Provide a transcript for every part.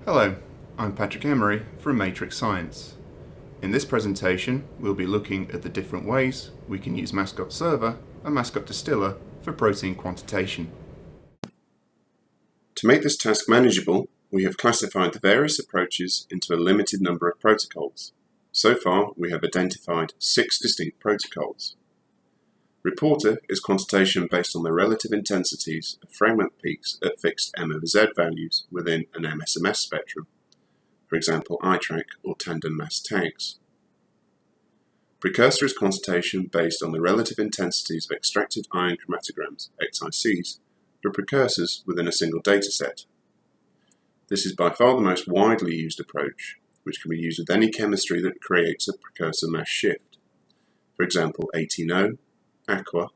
Hello, I'm Patrick Emery from Matrix Science. In this presentation, we'll be looking at the different ways we can use Mascot Server and Mascot Distiller for protein quantitation. To make this task manageable, we have classified the various approaches into a limited number of protocols. So far, we have identified 6 distinct protocols. Reporter is quantitation based on the relative intensities of fragment peaks at fixed M/Z values within an MSMS spectrum, for example iTRAQ or tandem mass tags. Precursor is quantitation based on the relative intensities of extracted ion chromatograms, XICs, for precursors within a single dataset. This is by far the most widely used approach, which can be used with any chemistry that creates a precursor mass shift, for example 18O, Aqua,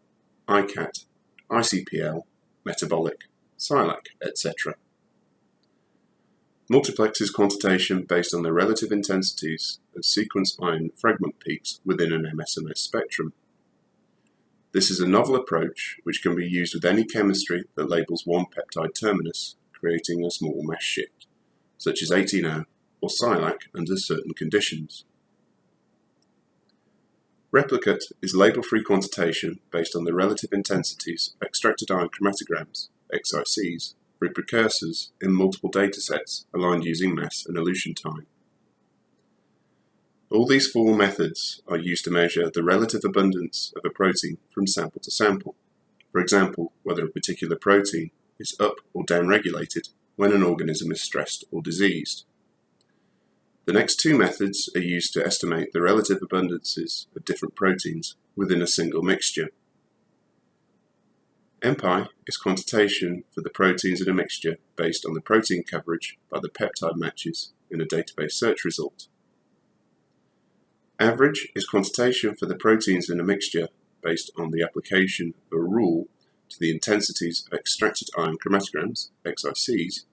ICAT, ICPL, metabolic, SILAC, etc. Multiplex is quantitation based on the relative intensities of sequence ion fragment peaks within an MSMS spectrum. This is a novel approach which can be used with any chemistry that labels one peptide terminus, creating a small mass shift, such as 18O or SILAC under certain conditions. Replicate is label-free quantitation based on the relative intensities of extracted ion chromatograms, XICs, for precursors in multiple datasets aligned using mass and elution time. All these 4 methods are used to measure the relative abundance of a protein from sample to sample, for example, whether a particular protein is up or down-regulated when an organism is stressed or diseased. The next 2 methods are used to estimate the relative abundances of different proteins within a single mixture. emPAI is quantitation for the proteins in a mixture based on the protein coverage by the peptide matches in a database search result. Average is quantitation for the proteins in a mixture based on the application of a rule to the intensities of extracted ion chromatograms, XICs,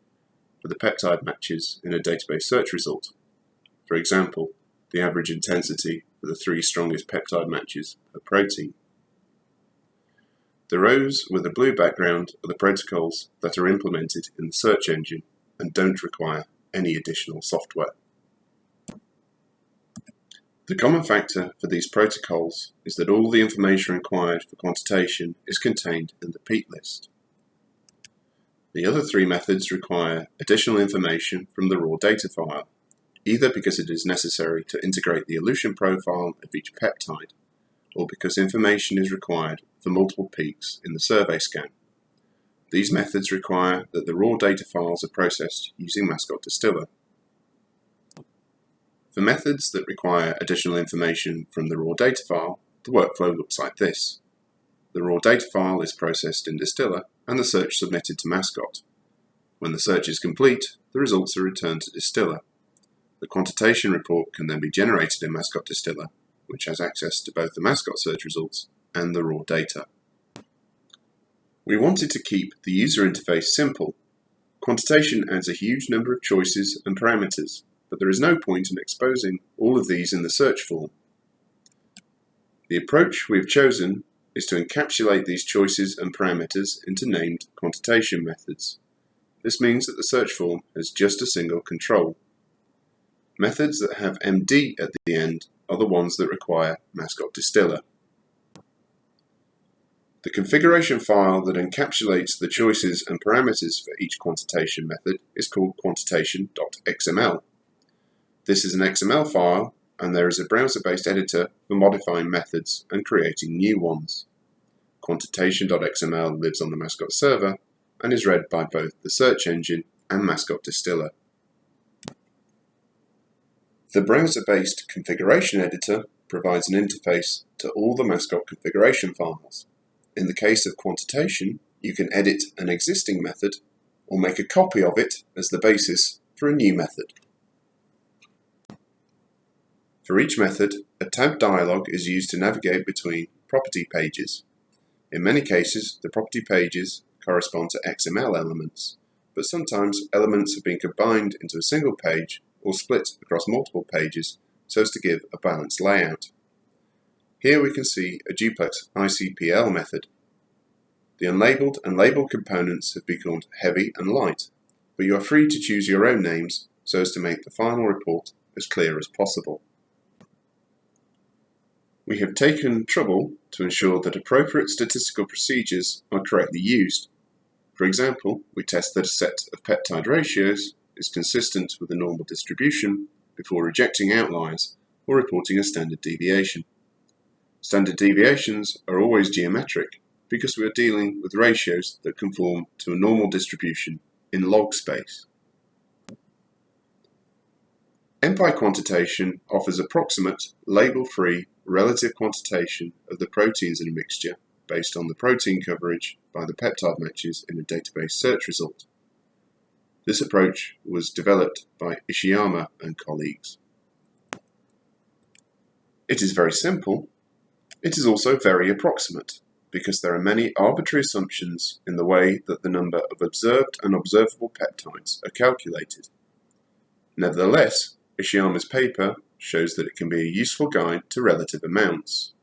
for the peptide matches in a database search result. For example, the average intensity for the 3 strongest peptide matches per protein. The rows with a blue background are the protocols that are implemented in the search engine and don't require any additional software. The common factor for these protocols is that all the information required for quantitation is contained in the peak list. The other 3 methods require additional information from the raw data file, either because it is necessary to integrate the elution profile of each peptide, or because information is required for multiple peaks in the survey scan. These methods require that the raw data files are processed using Mascot Distiller. For methods that require additional information from the raw data file, the workflow looks like this. The raw data file is processed in Distiller and the search submitted to Mascot. When the search is complete, the results are returned to Distiller. The quantitation report can then be generated in Mascot Distiller, which has access to both the Mascot search results and the raw data. We wanted to keep the user interface simple. Quantitation adds a huge number of choices and parameters, but there is no point in exposing all of these in the search form. The approach we have chosen is to encapsulate these choices and parameters into named quantitation methods. This means that the search form has just a single control. Methods that have MD at the end are the ones that require Mascot Distiller. The configuration file that encapsulates the choices and parameters for each quantitation method is called quantitation.xml. This is an XML file, and there is a browser-based editor for modifying methods and creating new ones. Quantitation.xml lives on the Mascot server and is read by both the search engine and Mascot Distiller. The browser-based configuration editor provides an interface to all the Mascot configuration files. In the case of quantitation, you can edit an existing method or make a copy of it as the basis for a new method. For each method, a tab dialog is used to navigate between property pages. In many cases, the property pages correspond to XML elements, but sometimes elements have been combined into a single page or split across multiple pages so as to give a balanced layout. Here we can see a duplex ICPL method. The unlabeled and labeled components have been called heavy and light. but you are free to choose your own names so as to make the final report as clear as possible. We have taken trouble to ensure that appropriate statistical procedures are correctly used. For example, we test that a set of peptide ratios is consistent with a normal distribution before rejecting outliers or reporting a standard deviation. Standard deviations are always geometric because we are dealing with ratios that conform to a normal distribution in log space. emPAI quantitation offers approximate, label-free, relative quantitation of the proteins in a mixture based on the protein coverage by the peptide matches in a database search result. This approach was developed by Ishiyama and colleagues. It is very simple. It is also very approximate, because there are many arbitrary assumptions in the way that the number of observed and observable peptides are calculated. Nevertheless, Ishiyama's paper shows that it can be a useful guide to relative amounts.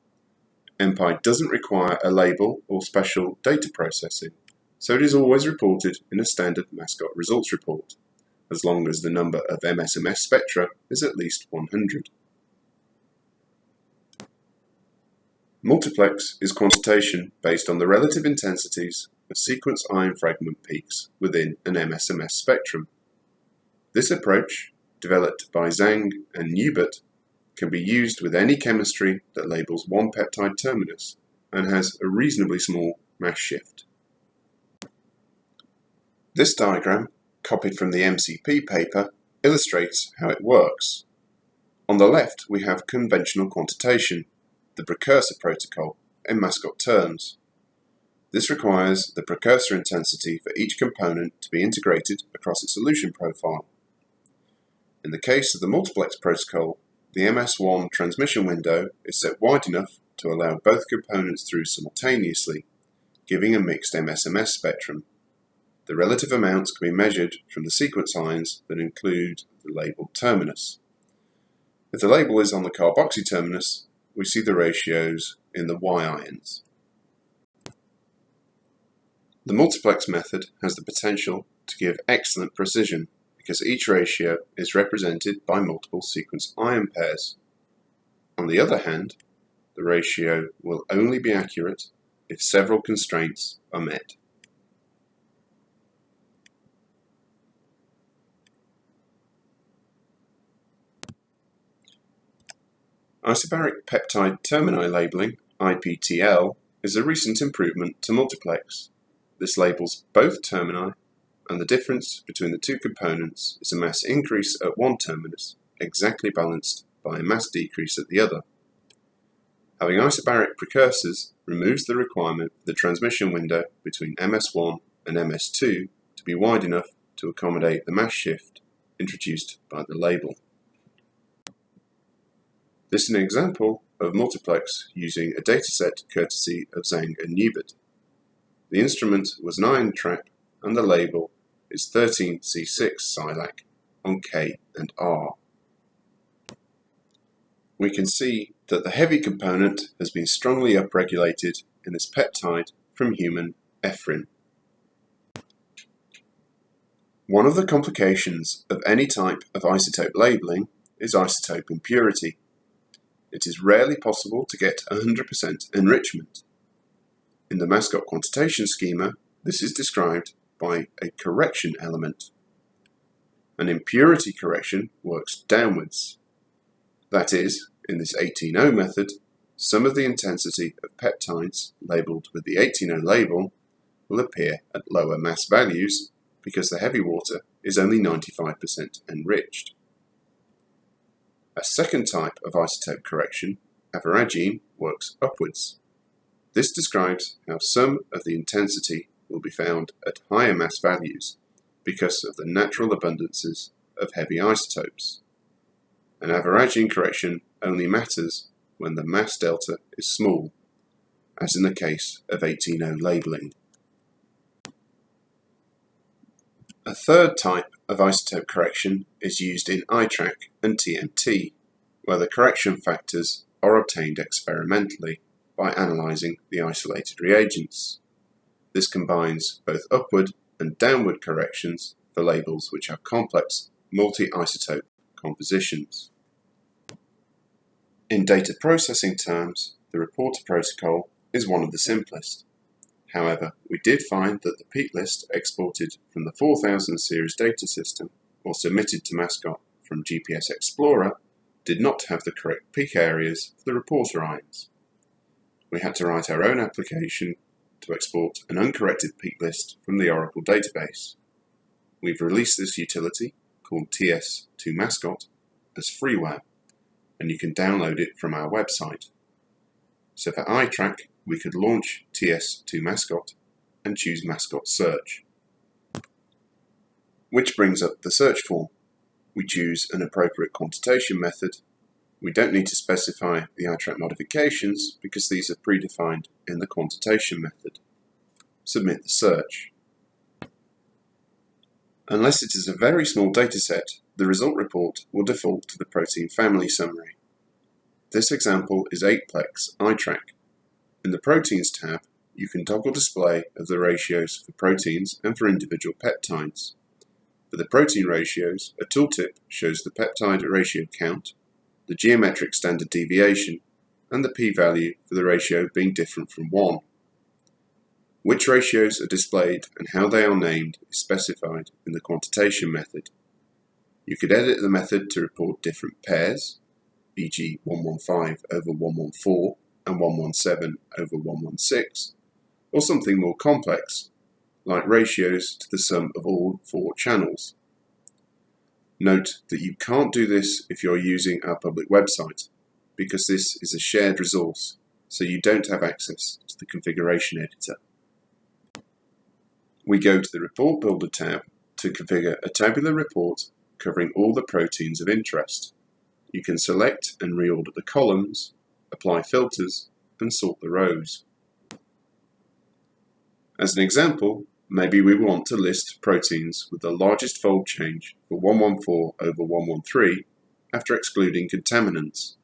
emPAI doesn't require a label or special data processing, so it is always reported in a standard Mascot results report, as long as the number of MSMS spectra is at least 100. Multiplex is quantitation based on the relative intensities of sequence ion fragment peaks within an MSMS spectrum. This approach, developed by Zhang and Newbert, can be used with any chemistry that labels one peptide terminus and has a reasonably small mass shift. This diagram, copied from the MCP paper, illustrates how it works. On the left, we have conventional quantitation, the precursor protocol, in Mascot terms. This requires the precursor intensity for each component to be integrated across its solution profile. In the case of the Multiplex protocol, the MS1 transmission window is set wide enough to allow both components through simultaneously, giving a mixed MSMS spectrum. The relative amounts can be measured from the sequence ions that include the labeled terminus. If the label is on the carboxy terminus, we see the ratios in the Y ions. The multiplex method has the potential to give excellent precision because each ratio is represented by multiple sequence ion pairs. On the other hand, the ratio will only be accurate if several constraints are met. Isobaric peptide termini labeling, IPTL, is a recent improvement to multiplex. This labels both termini, and the difference between the two components is a mass increase at one terminus, exactly balanced by a mass decrease at the other. Having isobaric precursors removes the requirement for the transmission window between MS1 and MS2 to be wide enough to accommodate the mass shift introduced by the label. This is an example of multiplex using a dataset courtesy of Zhang and Newbert. The instrument was an ion trap and the label is 13C6 SILAC on K and R. We can see that the heavy component has been strongly upregulated in this peptide from human ephrin. One of the complications of any type of isotope labeling is isotope impurity. It is rarely possible to get 100% enrichment. In the Mascot quantitation schema, this is described by a correction element. An impurity correction works downwards. That is, in this 18O method, some of the intensity of peptides labelled with the 18O label will appear at lower mass values because the heavy water is only 95% enriched. A second type of isotope correction, averaging, works upwards. This describes how some of the intensity will be found at higher mass values because of the natural abundances of heavy isotopes. An averaging correction only matters when the mass delta is small, as in the case of 18O labeling. A third type of isotope correction is used in iTRAQ and TMT, where the correction factors are obtained experimentally by analysing the isolated reagents. This combines both upward and downward corrections for labels which have complex multi-isotope compositions. In data processing terms, the reporter protocol is one of the simplest. However, we did find that the peak list exported from the 4000 series data system or submitted to Mascot from GPS Explorer did not have the correct peak areas for the reporter ions. We had to write our own application to export an uncorrected peak list from the Oracle database. We've released this utility, called TS2Mascot, as freeware, and you can download it from our website. So for iTRAQ, we could launch TS2Mascot and choose Mascot Search. Which brings up the search form. We choose an appropriate quantitation method. We don't need to specify the iTRAQ modifications because these are predefined in the quantitation method. Submit the search. Unless it is a very small dataset, the result report will default to the protein family summary. This example is 8-plex iTRAQ. In the Proteins tab, you can toggle display of the ratios for proteins and for individual peptides. For the protein ratios, a tooltip shows the peptide ratio count, the geometric standard deviation, and the p-value for the ratio being different from 1. Which ratios are displayed and how they are named is specified in the quantitation method. You could edit the method to report different pairs, e.g. 115 over 114 and 117 over 116, or something more complex, like ratios to the sum of all 4 channels. Note that you can't do this if you're using our public website, because this is a shared resource, so you don't have access to the configuration editor. We go to the Report Builder tab to configure a tabular report covering all the proteins of interest. You can select and reorder the columns, apply filters, and sort the rows. As an example, maybe we want to list proteins with the largest fold change for 114 over 113 after excluding contaminants.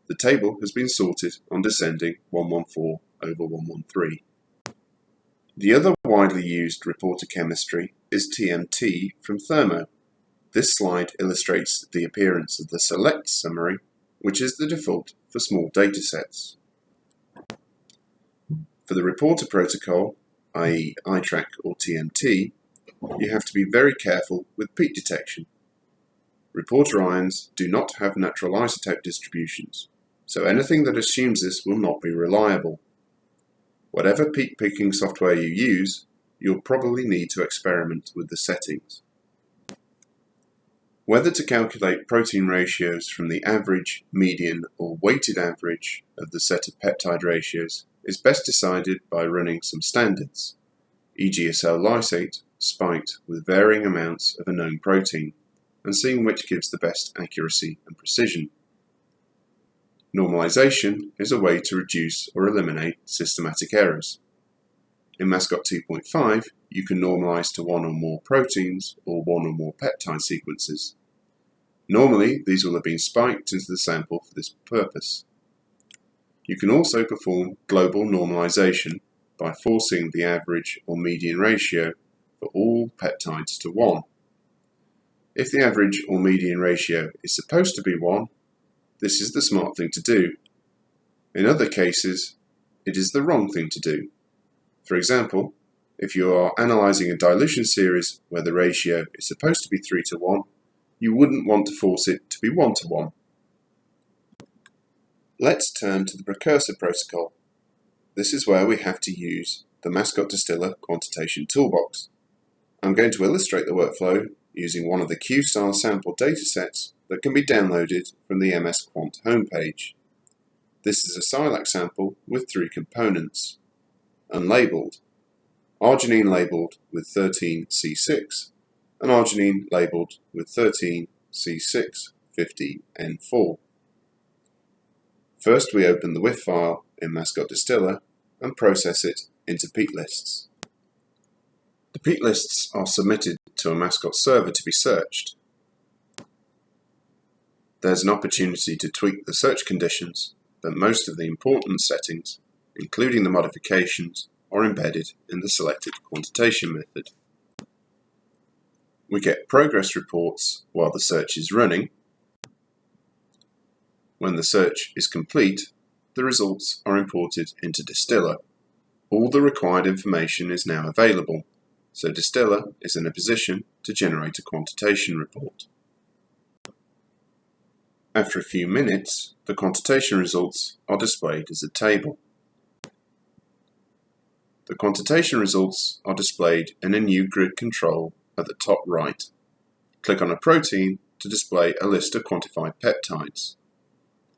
The table has been sorted on descending 114 over 113. The other widely used reporter chemistry is TMT from Thermo. This slide illustrates the appearance of the select summary, which is the default for small datasets. For the reporter protocol, i.e. iTRAQ or TMT, you have to be very careful with peak detection. Reporter ions do not have natural isotope distributions, so anything that assumes this will not be reliable. Whatever peak picking software you use, you'll probably need to experiment with the settings. Whether to calculate protein ratios from the average, median, or weighted average of the set of peptide ratios is best decided by running some standards, e.g. a cell lysate spiked with varying amounts of a known protein, and seeing which gives the best accuracy and precision. Normalisation is a way to reduce or eliminate systematic errors. In Mascot 2.5, you can normalise to 1 or more proteins or 1 or more peptide sequences. Normally, these will have been spiked into the sample for this purpose. You can also perform global normalisation by forcing the average or median ratio for all peptides to 1. If the average or median ratio is supposed to be 1, this is the smart thing to do. In other cases, it is the wrong thing to do. For example, if you are analysing a dilution series where the ratio is supposed to be 3 to 1, you wouldn't want to force it to be 1 to 1. Let's turn to the precursor protocol. This is where we have to use the Mascot Distiller Quantitation toolbox. I'm going to illustrate the workflow using one of the Q-style sample datasets that can be downloaded from the MS Quant homepage. This is a SILAC sample with 3 components: unlabeled, arginine labelled with 13C6, and arginine labelled with 13C650N4. First, we open the WIF file in Mascot Distiller and process it into peak lists. The peak lists are submitted to a Mascot server to be searched. There's an opportunity to tweak the search conditions, but most of the important settings, including the modifications, are embedded in the selected quantitation method. We get progress reports while the search is running. When the search is complete, the results are imported into Distiller. All the required information is now available, so Distiller is in a position to generate a quantitation report. After a few minutes, the quantitation results are displayed as a table. The quantitation results are displayed in a new grid control at the top right. Click on a protein to display a list of quantified peptides.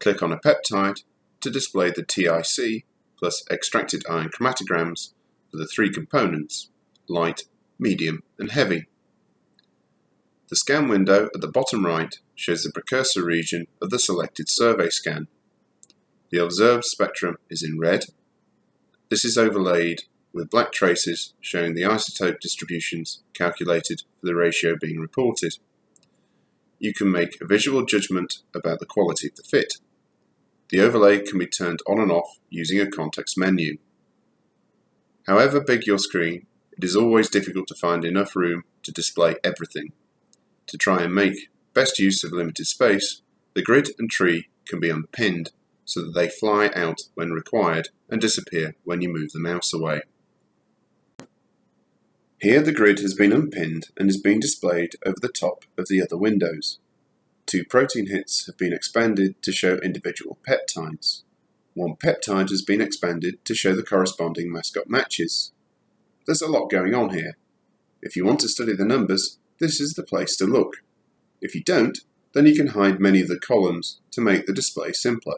Click on a peptide to display the TIC plus extracted ion chromatograms for the three components, light, medium, and heavy. The scan window at the bottom right shows the precursor region of the selected survey scan. The observed spectrum is in red. This is overlaid with black traces showing the isotope distributions calculated for the ratio being reported. You can make a visual judgment about the quality of the fit. The overlay can be turned on and off using a context menu. However big your screen, it is always difficult to find enough room to display everything. To try and make best use of limited space, the grid and tree can be unpinned so that they fly out when required and disappear when you move the mouse away. Here the grid has been unpinned and is being displayed over the top of the other windows. 2 protein hits have been expanded to show individual peptides. 1 peptide has been expanded to show the corresponding Mascot matches. There's a lot going on here. If you want to study the numbers, this is the place to look. If you don't, then you can hide many of the columns to make the display simpler.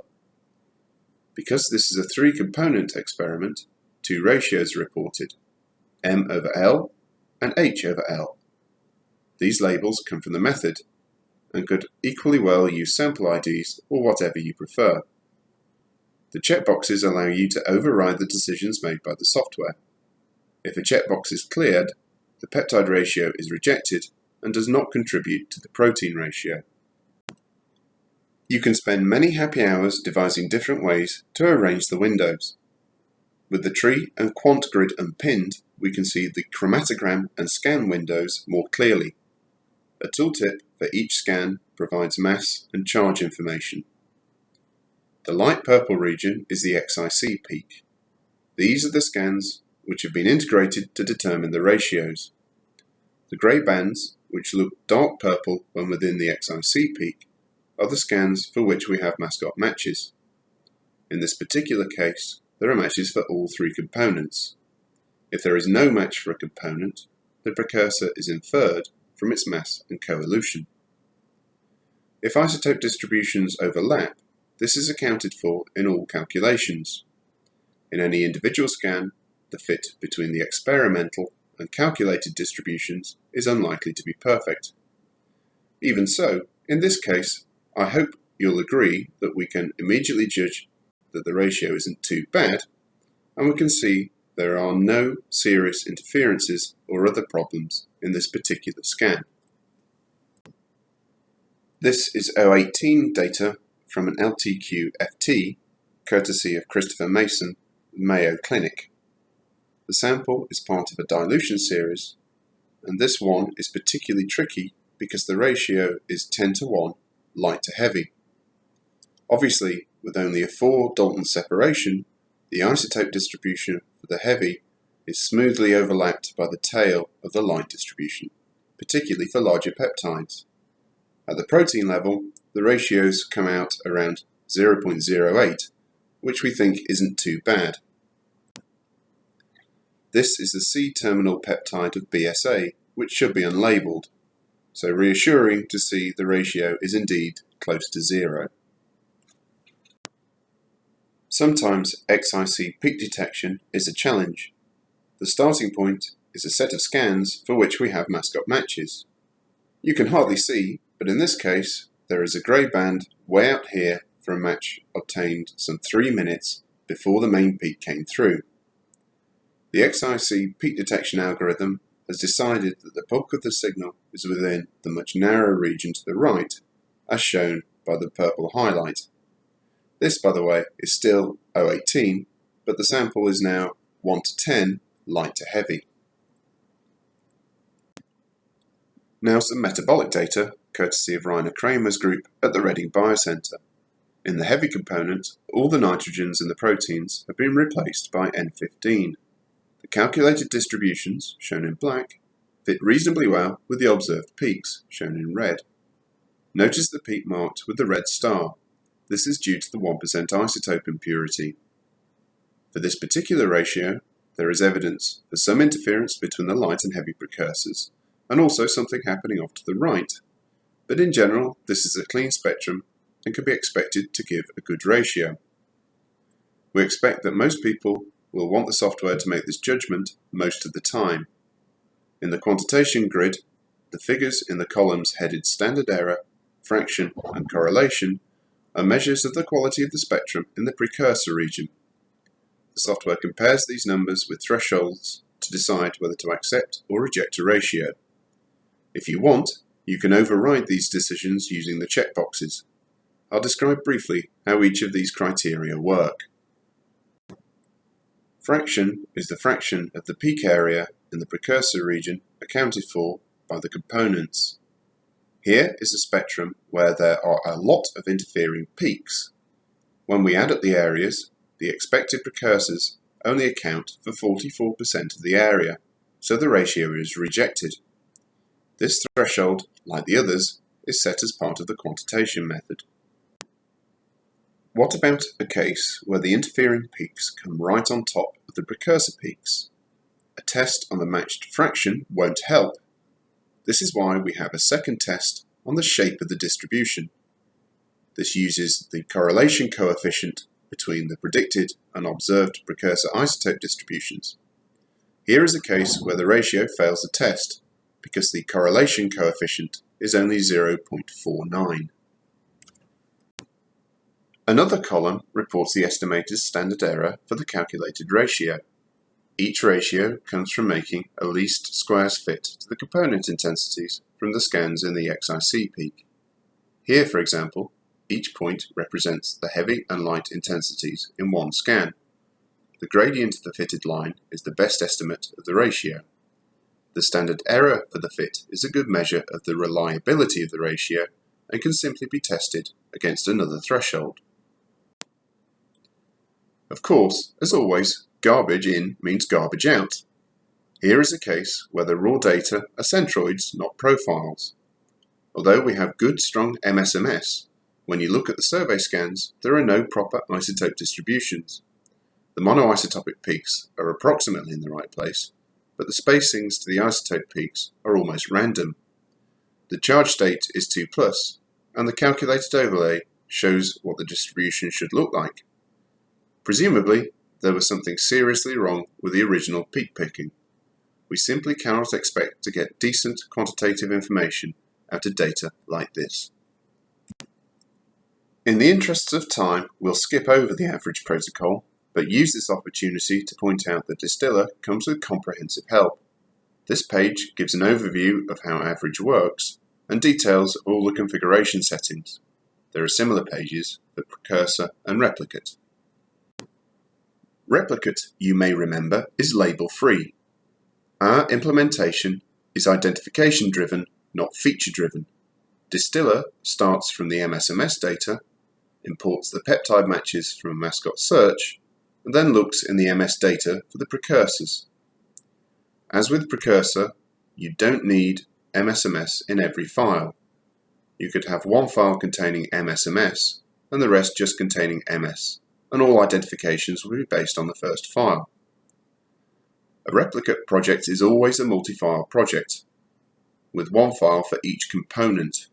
Because this is a 3-component experiment, 2 ratios are reported, M over L and H over L. These labels come from the method and could equally well use sample IDs or whatever you prefer. The checkboxes allow you to override the decisions made by the software. If a checkbox is cleared, the peptide ratio is rejected and does not contribute to the protein ratio. You can spend many happy hours devising different ways to arrange the windows. With the tree and quant grid unpinned, we can see the chromatogram and scan windows more clearly. A tooltip for each scan provides mass and charge information. The light purple region is the XIC peak. These are the scans which have been integrated to determine the ratios. The grey bands, which look dark purple when within the XIC peak, are the scans for which we have Mascot matches. In this particular case, there are matches for all 3 components. If there is no match for a component, the precursor is inferred from its mass and coelution. If isotope distributions overlap, this is accounted for in all calculations. In any individual scan, the fit between the experimental and calculated distributions is unlikely to be perfect. Even so, in this case, I hope you'll agree that we can immediately judge that the ratio isn't too bad, and we can see there are no serious interferences or other problems in this particular scan. This is 018 data from an LTQ-FT, courtesy of Christopher Mason, Mayo Clinic. The sample is part of a dilution series, and this one is particularly tricky because the ratio is 10:1 light to heavy. Obviously, with only a 4 Dalton separation, the isotope distribution for the heavy is smoothly overlapped by the tail of the light distribution, particularly for larger peptides. At the protein level, the ratios come out around 0.08, which we think isn't too bad. This is the C-terminal peptide of BSA, which should be unlabeled, so reassuring to see the ratio is indeed close to 0. Sometimes XIC peak detection is a challenge. The starting point is a set of scans for which we have Mascot matches. You can hardly see, but in this case, there is a grey band way out here for a match obtained some 3 minutes before the main peak came through. The XIC peak detection algorithm has decided that the bulk of the signal is within the much narrower region to the right, as shown by the purple highlight. This, by the way, is still 018, but the sample is now 1:10 light to heavy. Now some metabolic data, courtesy of Rainer Kramer's group at the Reading Biocenter. In the heavy component, all the nitrogens in the proteins have been replaced by N15. The calculated distributions, shown in black, fit reasonably well with the observed peaks, shown in red. Notice the peak marked with the red star. This is due to the 1% isotope impurity. For this particular ratio, there is evidence for some interference between the light and heavy precursors, and also something happening off to the right. But in general, this is a clean spectrum and can be expected to give a good ratio. We expect that most people will want the software to make this judgment most of the time. In the quantitation grid, the figures in the columns headed standard error, fraction, and correlation are measures of the quality of the spectrum in the precursor region. The software compares these numbers with thresholds to decide whether to accept or reject a ratio. If you want, you can override these decisions using the checkboxes. I'll describe briefly how each of these criteria work. Fraction is the fraction of the peak area in the precursor region accounted for by the components. Here is a spectrum where there are a lot of interfering peaks. When we add up the areas, the expected precursors only account for 44% of the area, so the ratio is rejected. This threshold, like the others, is set as part of the quantitation method. What about a case where the interfering peaks come right on top of the precursor peaks? A test on the matched fraction won't help. This is why we have a second test on the shape of the distribution. This uses the correlation coefficient between the predicted and observed precursor isotope distributions. Here is a case where the ratio fails the test because the correlation coefficient is only 0.49. Another column reports the estimated standard error for the calculated ratio. Each ratio comes from making a least squares fit to the component intensities from the scans in the XIC peak. Here, for example, each point represents the heavy and light intensities in one scan. The gradient of the fitted line is the best estimate of the ratio. The standard error for the fit is a good measure of the reliability of the ratio and can simply be tested against another threshold. Of course, as always, garbage in means garbage out. Here is a case where the raw data are centroids, not profiles. Although we have good, strong MSMS, when you look at the survey scans, there are no proper isotope distributions. The monoisotopic peaks are approximately in the right place, but the spacings to the isotope peaks are almost random. The charge state is 2+, and the calculated overlay shows what the distribution should look like. Presumably, there was something seriously wrong with the original peak picking. We simply cannot expect to get decent quantitative information out of data like this. In the interests of time, we'll skip over the average protocol, but use this opportunity to point out that Distiller comes with comprehensive help. This page gives an overview of how average works and details all the configuration settings. There are similar pages for precursor and replicate. Replicate, you may remember, is label-free. Our implementation is identification-driven, not feature-driven. Distiller starts from the MSMS data, imports the peptide matches from a Mascot search, and then looks in the MS data for the precursors. As with precursor, you don't need MSMS in every file. You could have one file containing MSMS and the rest just containing MS, and all identifications will be based on the first file. A replicate project is always a multi-file project, with one file for each component.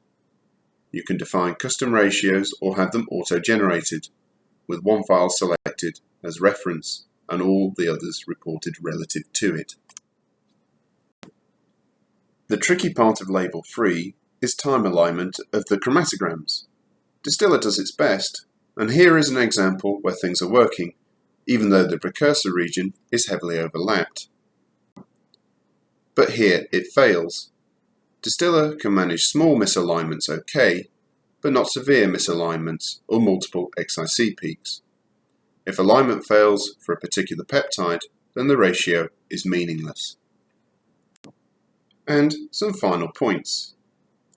You can define custom ratios or have them auto-generated, with one file selected as reference and all the others reported relative to it. The tricky part of label-free is time alignment of the chromatograms. Distiller does its best, and here is an example where things are working, even though the precursor region is heavily overlapped. But here it fails. Distiller can manage small misalignments okay, but not severe misalignments or multiple XIC peaks. If alignment fails for a particular peptide, then the ratio is meaningless. And some final points.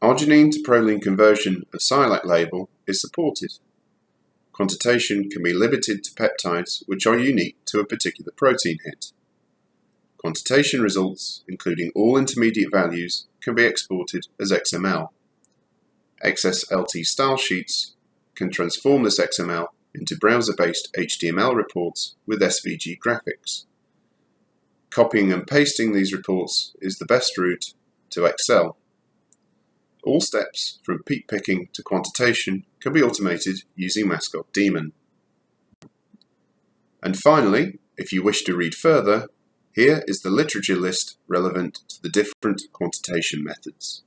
Arginine to proline conversion of SILAC label is supported. Quantitation can be limited to peptides which are unique to a particular protein hit. Quantitation results, including all intermediate values, can be exported as XML. XSLT style sheets can transform this XML into browser-based HTML reports with SVG graphics. Copying and pasting these reports is the best route to Excel. All steps from peak picking to quantitation can be automated using Mascot Daemon. And finally, if you wish to read further, here is the literature list relevant to the different quantitation methods.